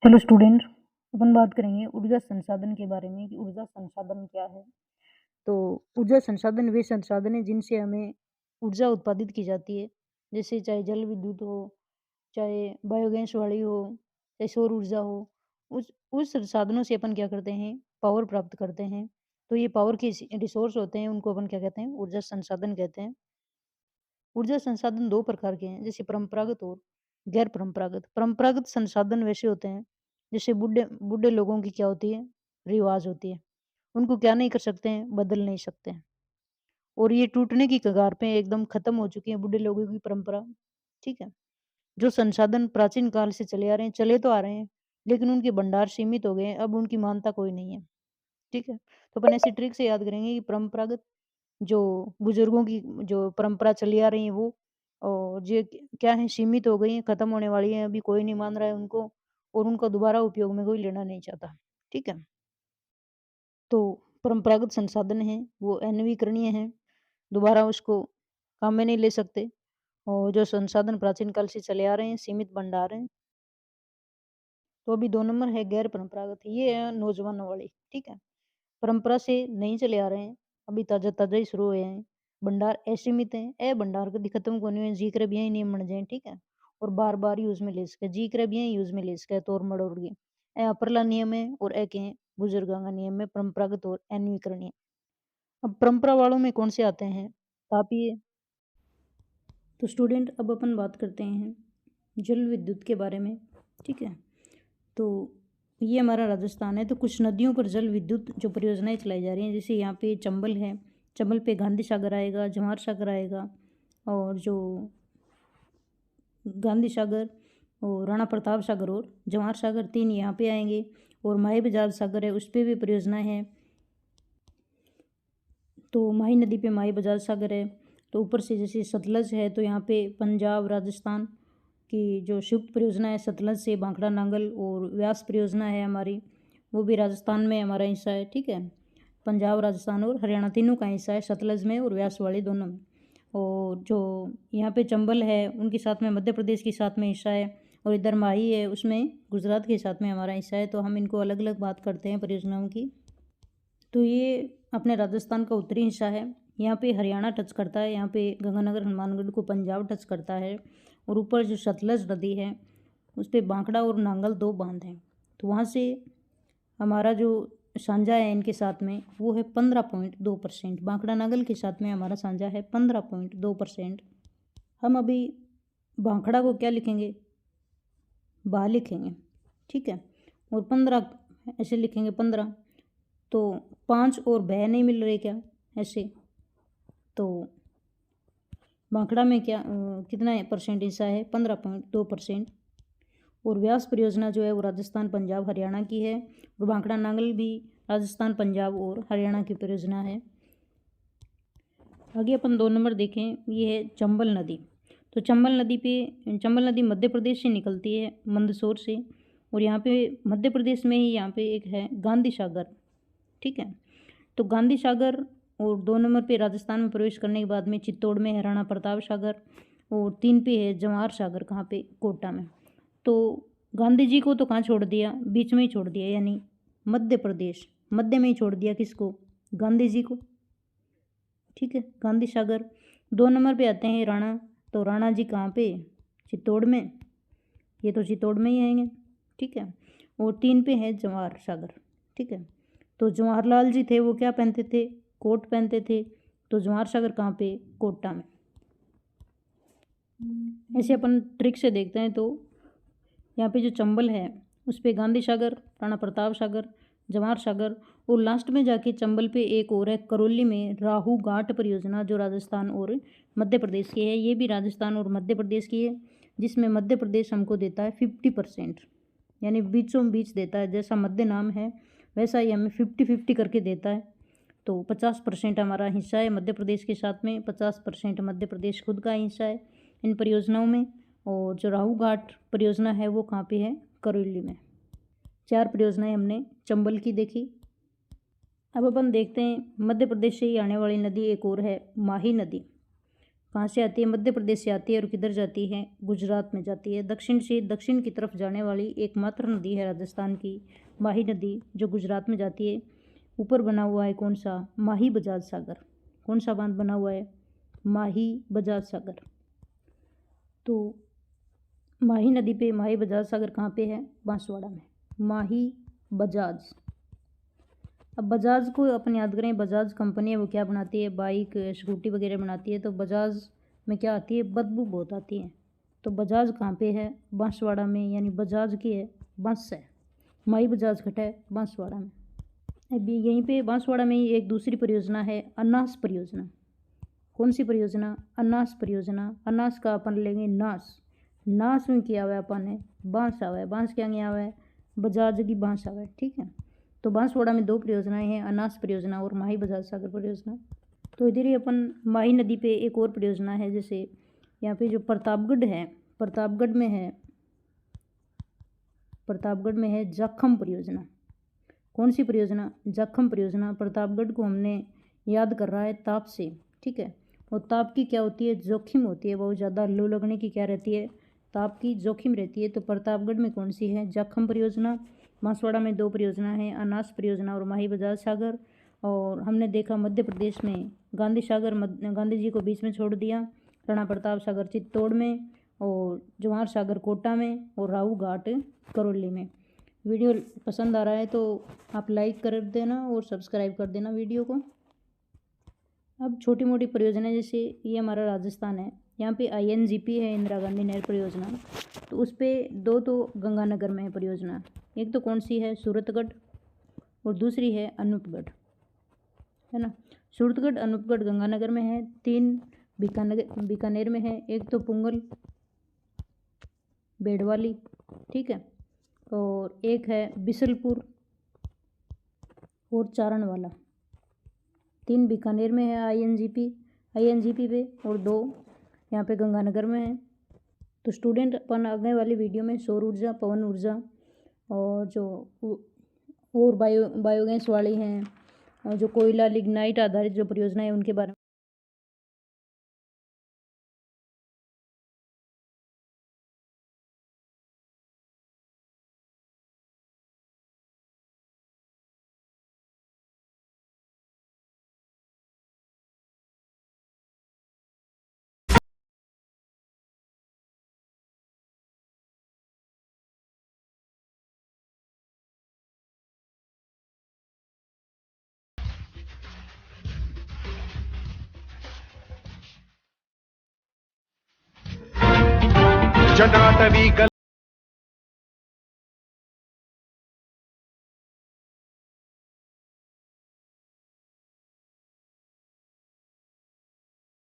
Hello student. अपन बात करेंगे ऊर्जा संसाधन के बारे में कि ऊर्जा संसाधन क्या है। तो ऊर्जा संसाधन वे संसाधन है जिनसे हमें ऊर्जा उत्पादित की जाती है, जैसे चाहे जल विद्युत हो, चाहे बायोगैस वाली हो, चाहे सौर ऊर्जा हो। उस संसाधनों से अपन क्या करते हैं, पावर प्राप्त करते हैं। तो ये पावर के रिसोर्स होते हैं, उनको अपन क्या कहते हैं, ऊर्जा संसाधन कहते हैं। ऊर्जा संसाधन दो प्रकार के हैं, जैसे परंपरागत और गैर परंपरागत। परंपरागत संसाधन वैसे होते हैं जैसे बूढ़े बूढ़े लोगों की क्या होती है, रिवाज होती है, उनको क्या नहीं कर सकते हैं, बदल नहीं सकते हैं। और ये टूटने की कगार पे एकदम खत्म हो चुकी है बूढ़े लोगों की परंपरा। ठीक है। जो संसाधन प्राचीन काल से चले आ रहे हैं, चले तो आ रहे हैं, लेकिन उनके भंडार सीमित हो गए हैं, अब उनकी मानता कोई नहीं है। ठीक है। तो अपन ऐसी ट्रिक से याद करेंगे कि परंपरागत जो बुजुर्गों की जो परंपरा चली आ रही है वो, और ये क्या है, सीमित हो गई है, खत्म होने वाली है, अभी कोई नहीं मान रहा है उनको, और उनका दोबारा उपयोग में कोई लेना नहीं चाहता। ठीक है। तो परंपरागत संसाधन है वो अनवीकरणीय है, दोबारा उसको काम में नहीं ले सकते। और जो संसाधन प्राचीन काल से चले आ रहे हैं, सीमित भंडार हैं। तो अभी 2 नंबर है गैर परंपरागत, ये है नौजवानों वाली। ठीक है। परंपरा से नहीं चले आ रहे हैं, अभी ताज़ा-ताज़ा ही शुरू हुए हैं। भंडार असीमित हैं, ए भंडार कदी खत्म कोनी हुए, जी करे बियाँ नहीं बन जाए। ठीक है। और बार-बार यूज़ में ले सके, जी करे बियाँ यूज़ में ले सके तोड़-मड़ोड़ के। ए अपरला नियम है और ए के बुजुर्गां का नियम है, परंपरागत और अनवीकरणीय। अब परंपरा वालों में कौन से आते हैं? तापीय। तो स्टूडेंट अब अपन बात करते हैं जल विद्युत के बारे में। ठीक है। तो ये हमारा राजस्थान है, तो कुछ नदियों पर जल विद्युत जो परियोजनाएं चलाई जा रही हैं, जैसे यहाँ पे चंबल है, चंबल पे गांधी सागर आएगा, जवाहर सागर आएगा, और जो गांधी सागर और राणा प्रताप सागर और जवाहर सागर, 3 यहाँ पे आएंगे। और माही बजाज सागर है, उस पर भी परियोजना है। तो माही नदी पे माही बजाज सागर है। तो ऊपर से जैसे सतलज है, तो यहाँ पे पंजाब राजस्थान की जो संयुक्त परियोजना है, सतलज से भांखड़ा नांगल, और व्यास परियोजना है हमारी, वो भी राजस्थान में हमारा हिस्सा है। ठीक है। पंजाब राजस्थान और हरियाणा तीनों का हिस्सा है, सतलज में और व्यास वाली दोनों में। और जो यहाँ पे चंबल है, उनके साथ में मध्य प्रदेश के साथ में हिस्सा है, और इधर माही है, उसमें गुजरात के साथ में हमारा हिस्सा है। तो हम इनको अलग अलग बात करते हैं परियोजनाओं की। तो ये अपने राजस्थान का उत्तरी हिस्सा है, यहाँ पे हरियाणा टच करता है, यहाँ पे गंगानगर हनुमानगढ़ को पंजाब टच करता है। और ऊपर जो सतलज नदी है, उस पर बांकड़ा और नांगल 2 बांध हैं। तो वहाँ से हमारा जो साझा है इनके साथ में, वो है 15.2%। बांकड़ा नांगल के साथ में हमारा साझा है 15.2%। हम अभी बांकड़ा को क्या लिखेंगे, बा लिखेंगे। ठीक है। और 15 ऐसे लिखेंगे, 15। तो 5 और भय नहीं मिल रहे क्या, ऐसे। तो बांकड़ा में क्या कितना परसेंट हिस्सा है, 15.2%। और व्यास परियोजना जो है वो राजस्थान पंजाब हरियाणा की है, और बांकड़ा नांगल भी राजस्थान पंजाब और हरियाणा की परियोजना है। आगे अपन 2 नंबर देखें, ये है चंबल नदी। तो चंबल नदी मध्य प्रदेश से निकलती है, मंदसौर से। और यहाँ पे मध्य प्रदेश में ही यहाँ पे एक है गांधी सागर। ठीक है। तो गांधी सागर, और 2 नंबर पे राजस्थान में प्रवेश करने के बाद में चित्तौड़ में है राणा प्रताप सागर, और 3 पे है जवाहर सागर, कहाँ पे, कोटा में। तो गांधी जी को तो कहाँ छोड़ दिया, बीच में ही छोड़ दिया, यानी मध्य प्रदेश, मध्य में ही छोड़ दिया, किसको, गांधी जी को। ठीक है। गांधी सागर। 2 नंबर पे आते हैं राणा। तो राणा जी कहाँ पे, चित्तौड़ में, ये तो चित्तौड़ में ही आएंगे। ठीक है। और 3 पे है जवाहर सागर। ठीक है। तो जवाहरलाल जी थे, वो क्या पहनते थे, कोट पहनते थे। तो जवाहर सागर कहाँ पे, कोटा में। ऐसे अपन ट्रिक से देखते हैं, तो यहाँ पे जो चंबल है, उस पे गांधी सागर, राणा प्रताप सागर, जवाहर सागर, और लास्ट में जाके चंबल पे एक और है करौली में राहू घाट परियोजना, जो राजस्थान और मध्य प्रदेश की है। ये भी राजस्थान और मध्य प्रदेश की है, जिसमें मध्य प्रदेश हमको देता है 50%, यानी बीचों बीच देता है। जैसा मध्य नाम है वैसा ही हमें 50-50 करके देता है। तो 50% हमारा हिस्सा है मध्य प्रदेश के साथ में, 50% मध्य प्रदेश खुद का हिस्सा है इन परियोजनाओं में। और जो राहू घाट परियोजना है वो कहाँ पे है, करौली में। 4 परियोजनाएं हमने चंबल की देखी। अब अपन देखते हैं मध्य प्रदेश से ही आने वाली नदी एक और है, माही नदी। कहाँ से आती है? मध्य प्रदेश से आती है। और किधर जाती है? गुजरात में जाती है। दक्षिण से दक्षिण की तरफ जाने वाली एकमात्र नदी है राजस्थान की माही नदी, जो गुजरात में जाती है। ऊपर बना हुआ है कौन सा? माही बजाज सागर। कौन सा बांध बना हुआ है? माही बजाज सागर। तो माही नदी पे माही बजाज सागर कहाँ पे है? बांसवाड़ा में। माही बजाज। अब बजाज को अपन याद करें, बजाज कंपनी है, वो क्या बनाती है? बाइक, स्कूटी वगैरह बनाती है। तो बजाज में क्या आती है? बदबू बहुत आती है। तो बजाज कहाँ पे है? बांसवाड़ा में। यानी बजाज की है, बांस है। माई बजाज खटा है बांसवाड़ा में। अभी यहीं पे बांसवाड़ा में ही एक दूसरी परियोजना है, अनास परियोजना। कौन सी परियोजना? अनास परियोजना। अनास का अपन लेंगे नास। नास में किया हुआ है अपन ने बांस आवा है। बांस क्या गया हुआ है? बजाज की बांस आवा है। ठीक है। तो बांसवाड़ा में 2 परियोजनाएं हैं, अनास परियोजना और माही बजाज सागर परियोजना। तो इधर ही अपन माही नदी पे एक और परियोजना है, जैसे यहाँ पे जो प्रतापगढ़ है, प्रतापगढ़ में है जाखम परियोजना। कौन सी परियोजना? जाखम परियोजना। प्रतापगढ़ को हमने याद कर रहा है ताप से। ठीक है। और ताप की क्या होती है? जोखिम होती है बहुत ज़्यादा। लू लगने की क्या रहती है? ताप की जोखिम रहती है। तो प्रतापगढ़ में कौन सी है? जाखम परियोजना। बांसवाड़ा में 2 परियोजना है, अनास परियोजना और माही बजाज सागर। और हमने देखा मध्य प्रदेश में गांधी सागर, गांधी जी को बीच में छोड़ दिया। राणा प्रताप सागर चित्तौड़ में, और जवाहर सागर कोटा में, और राहू घाट करौली में। वीडियो पसंद आ रहा है तो आप लाइक कर देना और सब्सक्राइब कर देना वीडियो को। अब छोटी मोटी परियोजना, जैसे ये हमारा राजस्थान है, यहाँ पे INGP है, इंदिरा गांधी नहर परियोजना। तो उस पर 2 तो गंगानगर में है परियोजना। एक तो कौन सी है? सूरतगढ़, और दूसरी है अनूपगढ़, है ना। सूरतगढ़, अनूपगढ़ गंगानगर में है। 3 बीकानेर में है। एक तो पुंगल बेड़वाली, ठीक है, और एक है बिसलपुर और चारणवाला। 3 बीकानेर में है INGP पे, और 2 यहाँ पे गंगानगर में है। तो स्टूडेंट अपन आगे वाली वीडियो में सौर ऊर्जा, पवन ऊर्जा और जो और बायोगैस वाली हैं, और जो कोयला लिग्नाइट आधारित जो परियोजना है उनके बारे में जटाटवी